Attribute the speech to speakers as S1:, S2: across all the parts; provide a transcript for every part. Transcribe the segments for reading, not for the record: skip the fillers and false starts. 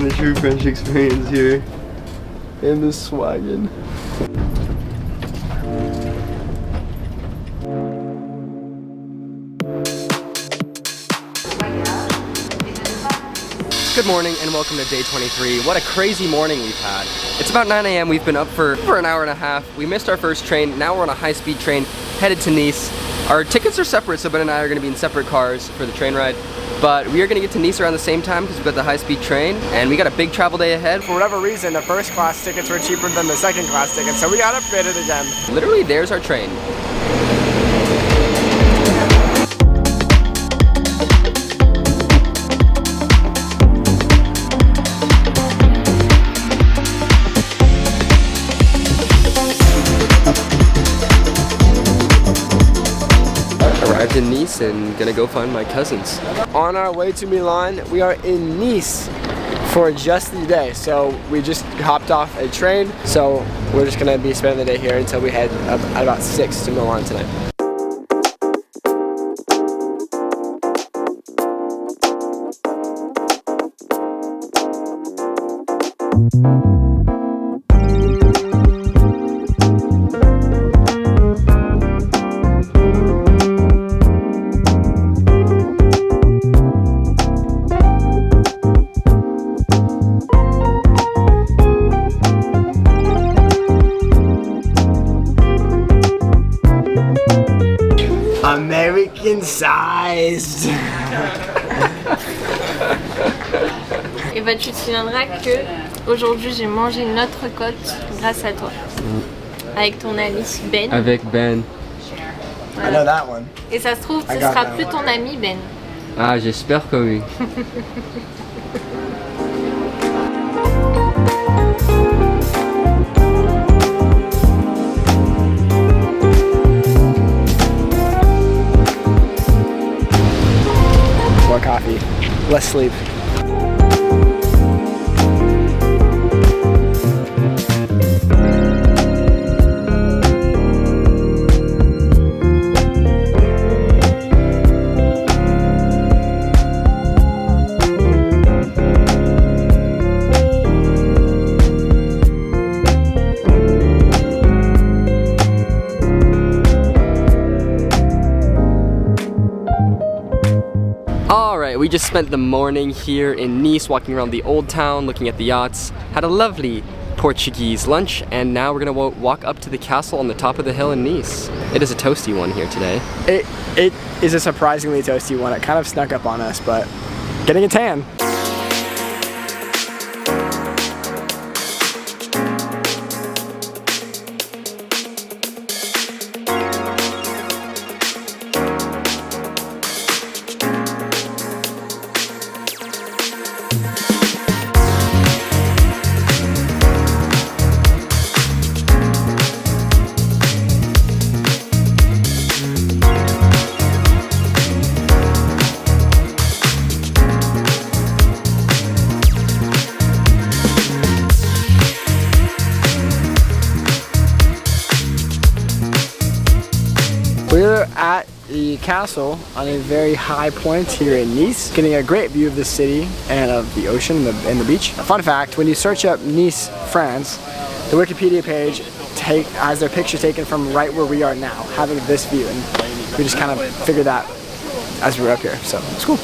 S1: a true French experience here in this wagon. Good morning and welcome to day 23. What a crazy morning we've had. It's about 9 a.m. We've been up for an hour and a half. We missed our first train. Now we're on a high-speed train headed to Nice. Our tickets are separate, so Ben and I are going to be in separate cars for the train ride. But we are going to get to Nice around the same time because we've got the high-speed train and we got a big travel day ahead.
S2: For whatever reason, the first class tickets were cheaper than the second class tickets, so we got upgraded again.
S1: Literally, there's our train. Arrived in Nice and gonna go find my cousins.
S2: On our way to Milan, we are in Nice for just the day. So we just hopped off a train, so we're just gonna be spending the day here until we head up at about 6 to Milan tonight. American sized.
S3: Et bah tu te souviendras que aujourd'hui j'ai mangé notre côte grâce à toi. Avec ton ami Ben.
S1: Avec Ben.
S3: Voilà.
S2: I know that one.
S3: Et ça se trouve ce sera plus ton ami Ben.
S1: Ah, j'espère que oui.
S2: More coffee, less sleep.
S1: We just spent the morning here in Nice walking around the old town, looking at the yachts, had a lovely Portuguese lunch, and now we're gonna walk up to the castle on the top of the hill in Nice. It is a toasty one here today.
S2: It is a surprisingly toasty one. It kind of snuck up on us, but getting a tan. We're at the castle on a very high point here in Nice, getting a great view of the city and of the ocean and the beach. A fun fact, when you search up Nice, France, the Wikipedia page has their picture taken from right where we are now, having this view, and we just kind of figured that as we were up here, so it's cool.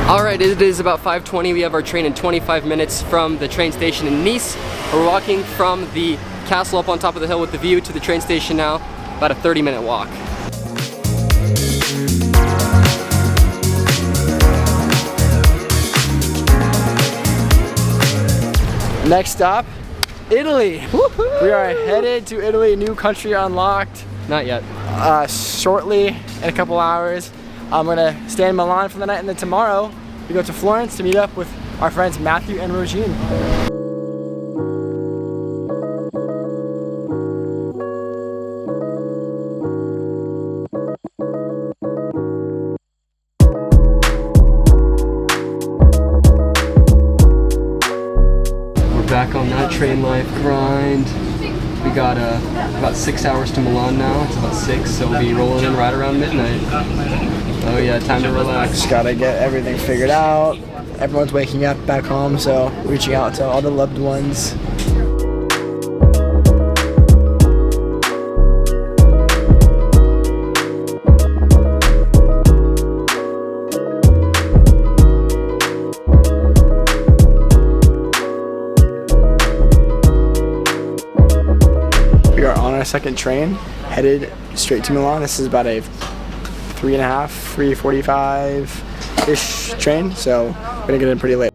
S1: Alright, it is about 5:20. We have our train in 25 minutes from the train station in Nice. We're walking from the castle up on top of the hill with the view to the train station now. About a 30-minute walk.
S2: Next stop, Italy. We are headed to Italy, new country unlocked.
S1: Not yet.
S2: Shortly, in a couple hours. I'm gonna stay in Milan for the night, and then tomorrow we go to Florence to meet up with our friends Matthew and Rogine.
S1: train life grind. We got about 6 hours to Milan now. It's about 6, so we'll be rolling in right around midnight. Oh yeah, time to relax.
S2: Just gotta get everything figured out. Everyone's waking up back home, so reaching out to all the loved ones. We are on our second train, headed straight to Milan. This is about a 3:45-ish train, so we're gonna get in pretty late.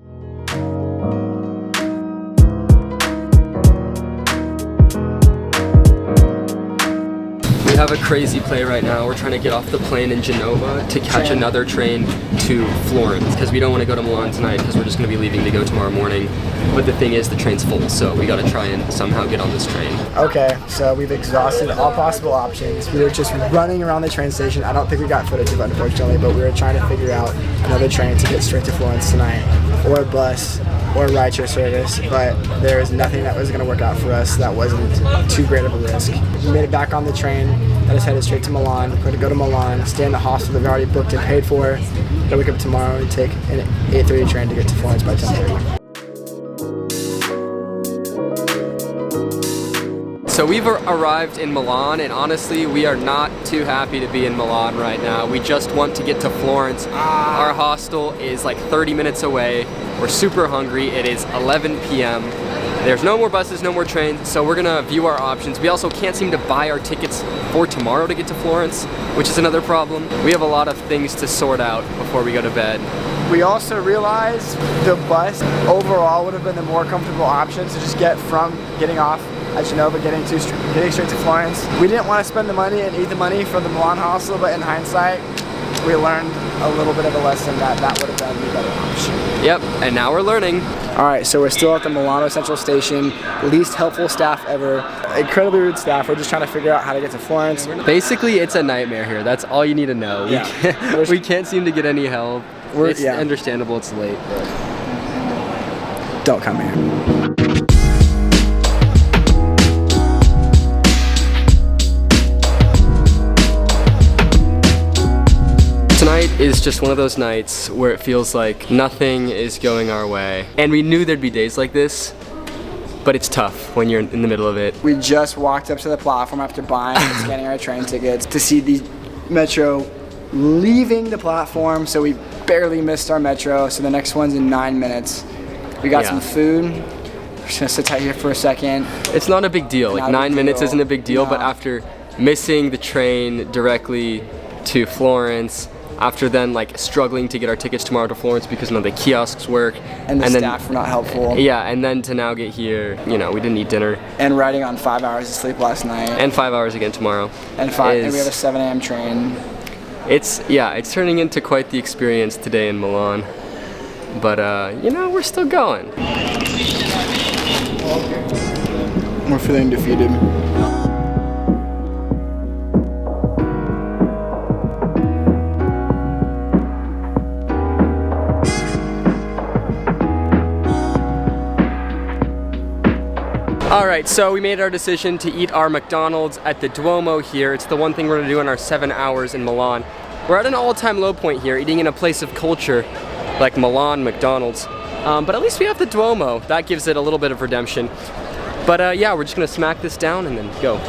S1: We have a crazy play right now. We're trying to get off the plane in Genova to catch another train to Florence because we don't want to go to Milan tonight because we're just going to be leaving to go tomorrow morning. But the thing is, the train's full, so we got to try and somehow get on this train.
S2: Okay, so we've exhausted all possible options. We were just running around the train station. I don't think we got footage of it, unfortunately, but we were trying to figure out another train to get straight to Florence tonight, or a bus, or a rideshare service, but there is nothing that was going to work out for us that wasn't too great of a risk. We made it back on the train that is headed straight to Milan. We're going to go to Milan, stay in the hostel that we already booked and paid for, then wake up tomorrow and take an 8:30 train to get to Florence by 10:30.
S1: So we've arrived in Milan, and honestly, we are not too happy to be in Milan right now. We just want to get to Florence. Our hostel is like 30 minutes away. We're super hungry. It is 11 p.m. There's no more buses, no more trains, so we're gonna view our options. We also can't seem to buy our tickets for tomorrow to get to Florence, which is another problem. We have a lot of things to sort out before we go to bed.
S2: We also realized the bus overall would have been the more comfortable option to just get from getting off at Genova, getting straight to Florence. We didn't want to spend the money and eat the money from the Milan hostel, but in hindsight, we learned a little bit of a lesson that would have been the better option.
S1: Yep, and now we're learning.
S2: All right, so we're still at the Milano Central Station. Least helpful staff ever. Incredibly rude staff. We're just trying to figure out how to get to Florence.
S1: Basically, it's a nightmare here. That's all you need to know.
S2: Yeah.
S1: We can't seem to get any help. It's
S2: yeah.
S1: understandable it's late.
S2: Don't come here.
S1: Tonight is just one of those nights where it feels like nothing is going our way. And we knew there'd be days like this, but it's tough when you're in the middle of it.
S2: We just walked up to the platform after buying and scanning our train tickets to see the metro leaving the platform, so we barely missed our metro, so the next one's in 9 minutes. We got some food. We're just gonna sit tight here for a second.
S1: It's not a big deal. Like 9 minutes isn't a big deal,
S2: No.
S1: but after missing the train directly to Florence, after then like struggling to get our tickets tomorrow to Florence because none of the kiosks work,
S2: And the
S1: then,
S2: staff were not helpful.
S1: yeah, and then to now get here, you know, we didn't eat dinner.
S2: And riding on 5 hours of sleep last night.
S1: And 5 hours again tomorrow.
S2: And we have a 7 a.m. train.
S1: It's turning into quite the experience today in Milan. But you know, we're still going.
S2: We're feeling defeated.
S1: Alright, so we made our decision to eat our McDonald's at the Duomo here. It's the one thing we're gonna do in our 7 hours in Milan. We're at an all-time low point here, eating in a place of culture like Milan McDonald's. But at least we have the Duomo. That gives it a little bit of redemption. But yeah, we're just gonna smack this down and then go.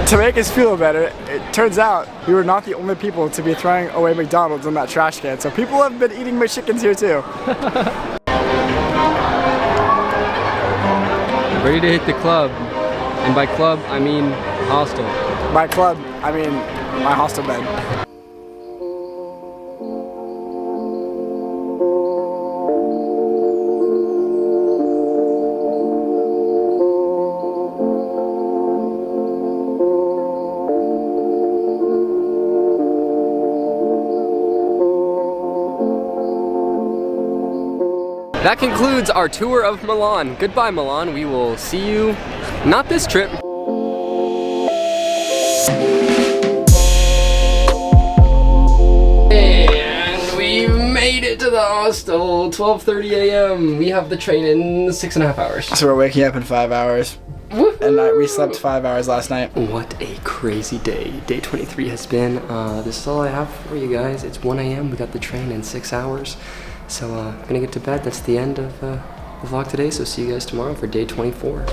S2: To make us feel better, it turns out we were not the only people to be throwing away McDonald's in that trash can. So people have been eating McChickens here too.
S1: Ready to hit the club. And by club, I mean hostel.
S2: By club, I mean my hostel bed.
S1: That concludes our tour of Milan. Goodbye, Milan. We will see you, not this trip. And we made it to the hostel, 12:30 a.m. We have the train in 6.5 hours.
S2: So we're waking up in 5 hours. And we slept 5 hours last night.
S1: What a crazy day. Day 23 has been. This is all I have for you guys. It's 1 a.m. We got the train in 6 hours. So I'm gonna get to bed. That's the end of the vlog today. So see you guys tomorrow for day 24.